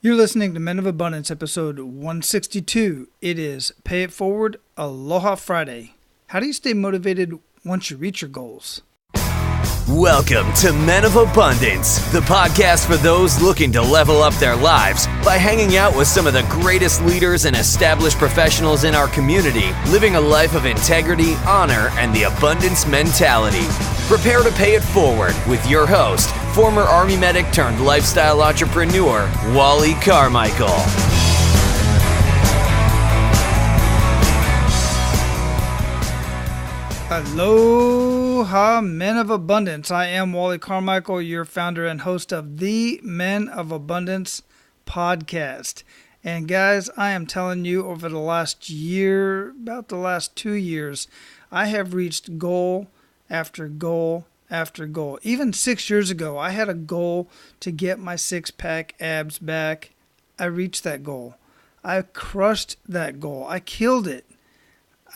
You're listening to Men of Abundance, episode 162. It is Pay It Forward, Aloha Friday. How do you stay motivated once you reach your goals? Welcome to Men of Abundance, the podcast for those looking to level up their lives by hanging out with some of the greatest leaders and established professionals in our community, living a life of integrity, honor, and the abundance mentality. Prepare to pay it forward with your host, former Army medic turned lifestyle entrepreneur, Wally Carmichael. Aloha, Men of Abundance. I am Wally Carmichael, your founder and host of the Men of Abundance podcast. And guys, I am telling you, over the last year, about the last 2 years, I have reached goal after goal after goal. Even 6 years ago, I had a goal to get my six-pack abs back. I reached that goal. I crushed that goal. I killed it.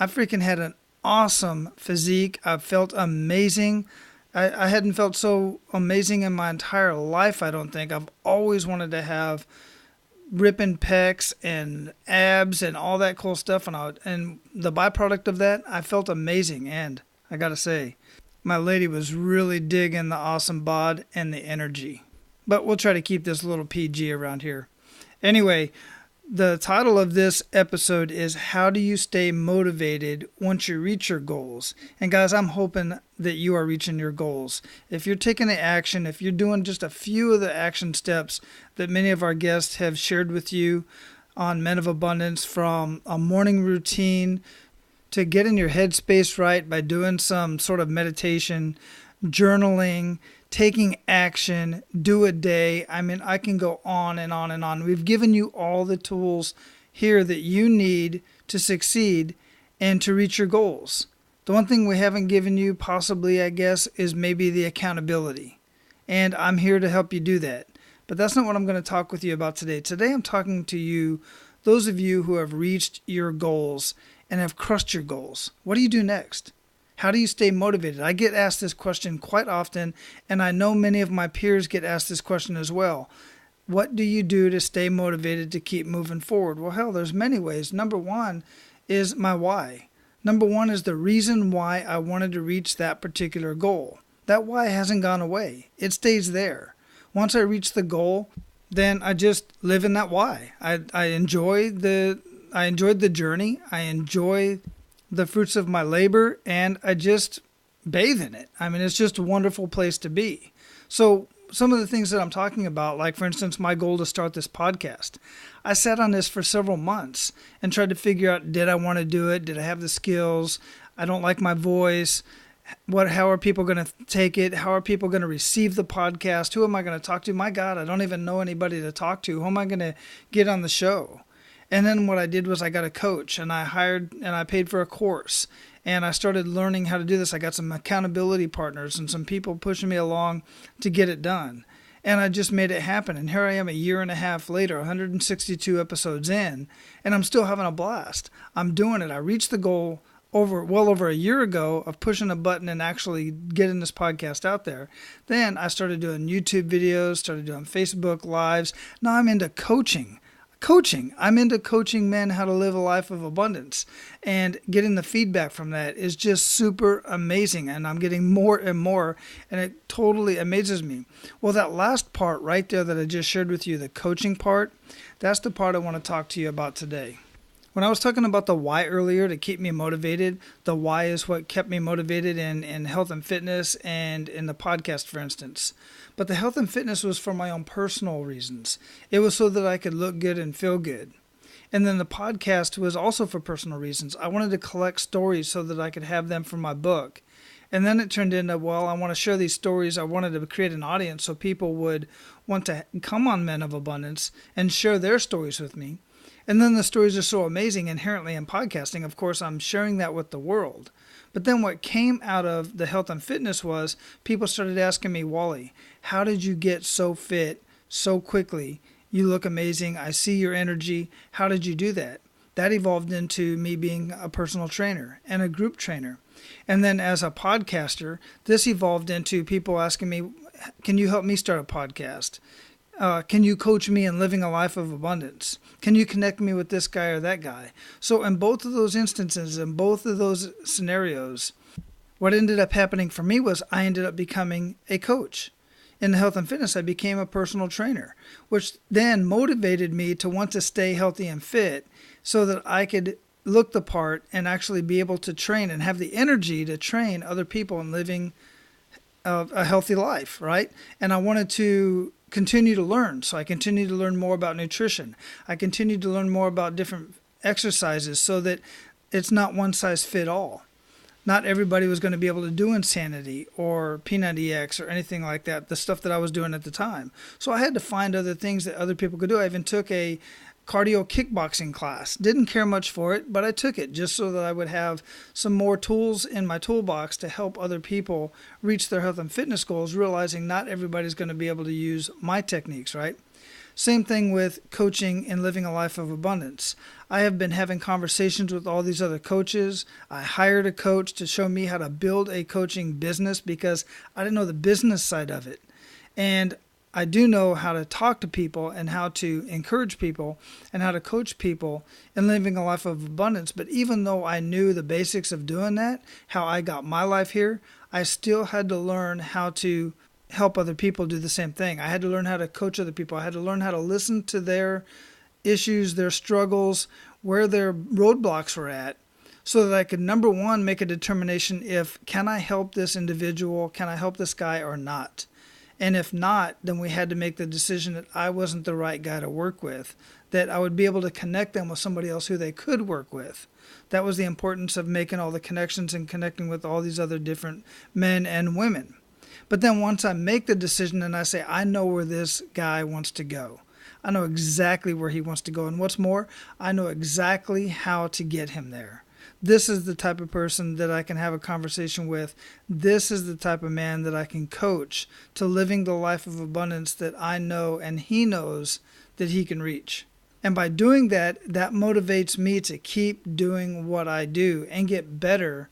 I freaking had an awesome physique. I felt amazing. I hadn't felt so amazing in my entire life, I don't think. I've always wanted to have ripping pecs and abs and all that cool stuff. And the byproduct of that, I felt amazing. And I got to say, my lady was really digging the awesome bod and the energy. But we'll try to keep this a little PG around here. Anyway, the title of this episode is How Do You Stay Motivated Once You Reach Your Goals? And guys, I'm hoping that you are reaching your goals. If you're taking the action, if you're doing just a few of the action steps that many of our guests have shared with you on Men of Abundance, from a morning routine to getting your headspace right by doing some sort of meditation, journaling, taking action, do a day. I mean, I can go on and on and on. We've given you all the tools here that you need to succeed and to reach your goals. The one thing we haven't given you, possibly, I guess, is maybe the accountability. And I'm here to help you do that. But that's not what I'm going to talk with you about today. Today I'm talking to you, those of you who have reached your goals and have crushed your goals. What do you do next? How do you stay motivated? I get asked this question quite often, and I know many of my peers get asked this question as well. What do you do to stay motivated to keep moving forward? Well, hell, there's many ways. Number one is my why. Number one is the reason why I wanted to reach that particular goal. That why hasn't gone away. It stays there. Once I reach the goal, then I just live in that why. I enjoyed the journey. I enjoy the fruits of my labor, and I just bathe in it. I mean, it's just a wonderful place to be. So some of the things that I'm talking about, like for instance, my goal to start this podcast, I sat on this for several months and tried to figure out, did I want to do it? Did I have the skills? I don't like my voice. How are people going to take it? How are people going to receive the podcast? Who am I going to talk to? My God, I don't even know anybody to talk to. Who am I going to get on the show? And then what I did was I got a coach, and I paid for a course, and I started learning how to do this. I got some accountability partners and some people pushing me along to get it done. And I just made it happen. And here I am a year and a half later, 162 episodes in, and I'm still having a blast. I'm doing it. I reached the goal well over a year ago of pushing a button and actually getting this podcast out there. Then I started doing YouTube videos, started doing Facebook Lives. Now I'm into coaching. I'm into coaching men how to live a life of abundance, and getting the feedback from that is just super amazing, and I'm getting more and more, and it totally amazes me. Well, that last part right there that I just shared with you, the coaching part, that's the part I want to talk to you about today. When I was talking about the why earlier to keep me motivated, the why is what kept me motivated in health and fitness and in the podcast, for instance. But the health and fitness was for my own personal reasons. It was so that I could look good and feel good. And then the podcast was also for personal reasons. I wanted to collect stories so that I could have them for my book. And then it turned into, well, I want to share these stories. I wanted to create an audience so people would want to come on Men of Abundance and share their stories with me. And then the stories are so amazing inherently in podcasting. Of course, I'm sharing that with the world. But then what came out of the health and fitness was people started asking me, Wally, how did you get so fit so quickly? You look amazing. I see your energy. How did you do that? That evolved into me being a personal trainer and a group trainer. And then as a podcaster, this evolved into people asking me, can you help me start a podcast? Can you coach me in living a life of abundance? Can you connect me with this guy or that guy? So in both of those instances, in both of those scenarios, what ended up happening for me was I ended up becoming a coach. In the health and fitness, I became a personal trainer, which then motivated me to want to stay healthy and fit so that I could look the part and actually be able to train and have the energy to train other people in living a healthy life, right? And I wanted to continue to learn. So I continued to learn more about nutrition. I continued to learn more about different exercises so that it's not one size fit all. Not everybody was going to be able to do Insanity or P90X or anything like that, the stuff that I was doing at the time. So I had to find other things that other people could do. I even took a cardio kickboxing class. Didn't care much for it, but I took it just so that I would have some more tools in my toolbox to help other people reach their health and fitness goals, realizing not everybody's going to be able to use my techniques, right? Same thing with coaching and living a life of abundance. I have been having conversations with all these other coaches. I hired a coach to show me how to build a coaching business because I didn't know the business side of it. And I do know how to talk to people and how to encourage people and how to coach people in living a life of abundance. But even though I knew the basics of doing that, how I got my life here, I still had to learn how to help other people do the same thing. I had to learn how to coach other people. I had to learn how to listen to their issues, their struggles, where their roadblocks were at, so that I could, number one, make a determination if, can I help this individual, can I help this guy or not? And if not, then we had to make the decision that I wasn't the right guy to work with, that I would be able to connect them with somebody else who they could work with. That was the importance of making all the connections and connecting with all these other different men and women. But then once I make the decision and I say, I know where this guy wants to go. I know exactly where he wants to go. And what's more, I know exactly how to get him there. This is the type of person that I can have a conversation with. This is the type of man that I can coach to living the life of abundance that I know and he knows that he can reach. And by doing that, that motivates me to keep doing what I do and get better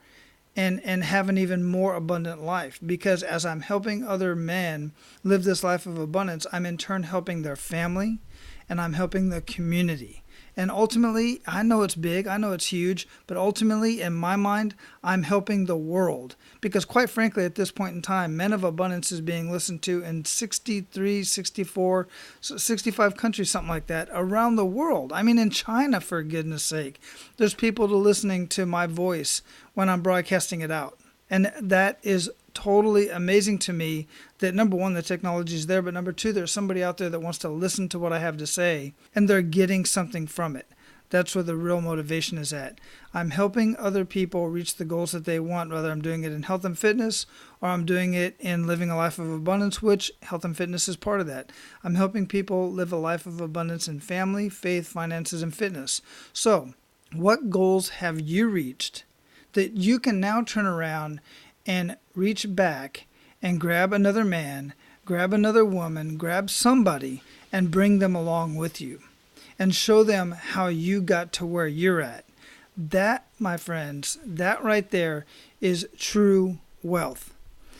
and have an even more abundant life. Because as I'm helping other men live this life of abundance, I'm in turn helping their family and I'm helping the community. And ultimately, I know it's big, I know it's huge, but ultimately, in my mind, I'm helping the world. Because quite frankly, at this point in time, Men of Abundance is being listened to in 63, 64, 65 countries, something like that, around the world. I mean, in China, for goodness sake. There's people listening to my voice when I'm broadcasting it out. And that is totally amazing to me that, number one, the technology is there, but number two, there's somebody out there that wants to listen to what I have to say, and they're getting something from it. That's where the real motivation is at. I'm helping other people reach the goals that they want, whether I'm doing it in health and fitness or I'm doing it in living a life of abundance, which health and fitness is part of that. I'm helping people live a life of abundance in family, faith, finances, and fitness. So, what goals have you reached that you can now turn around and reach back and grab another man, grab another woman, grab somebody, and bring them along with you and show them how you got to where you're at? That, my friends, that right there is true wealth.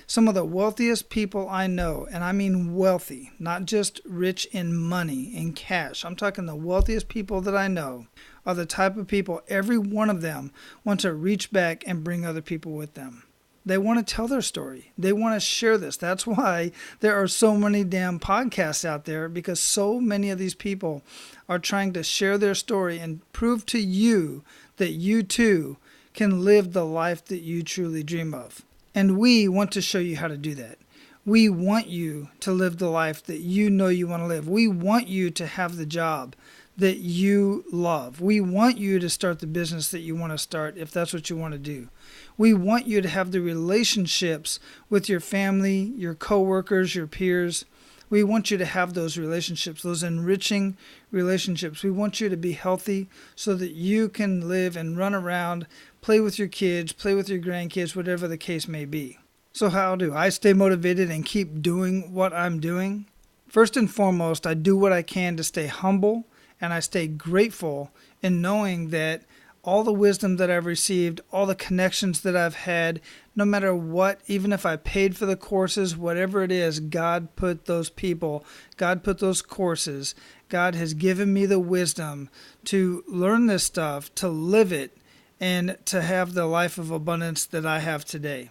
Some of the wealthiest people I know, and I mean wealthy, not just rich in money, in cash. I'm talking the wealthiest people that I know are the type of people, every one of them wants to reach back and bring other people with them. They want to tell their story. They want to share this. That's why there are so many damn podcasts out there, because so many of these people are trying to share their story and prove to you that you too can live the life that you truly dream of. And we want to show you how to do that. We want you to live the life that you know you want to live. We want you to have the job that you love. We want you to start the business that you want to start if that's what you want to do. We want you to have the relationships with your family, your coworkers, your peers. We want you to have those relationships, those enriching relationships. We want you to be healthy so that you can live and run around, play with your kids, play with your grandkids, whatever the case may be. So how do I stay motivated and keep doing what I'm doing? First and foremost, I do what I can to stay humble, and I stay grateful in knowing that all the wisdom that I've received, all the connections that I've had, no matter what, even if I paid for the courses, whatever it is, God put those people, God put those courses. God has given me the wisdom to learn this stuff, to live it, and to have the life of abundance that I have today.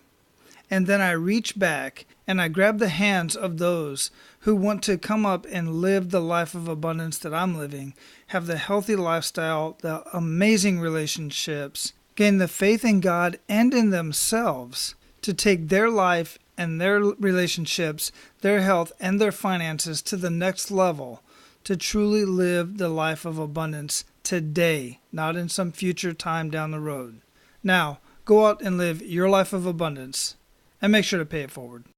And then I reach back and I grab the hands of those who want to come up and live the life of abundance that I'm living, have the healthy lifestyle, the amazing relationships, gain the faith in God and in themselves to take their life and their relationships, their health and their finances to the next level, to truly live the life of abundance today, not in some future time down the road. Now, go out and live your life of abundance, and make sure to pay it forward.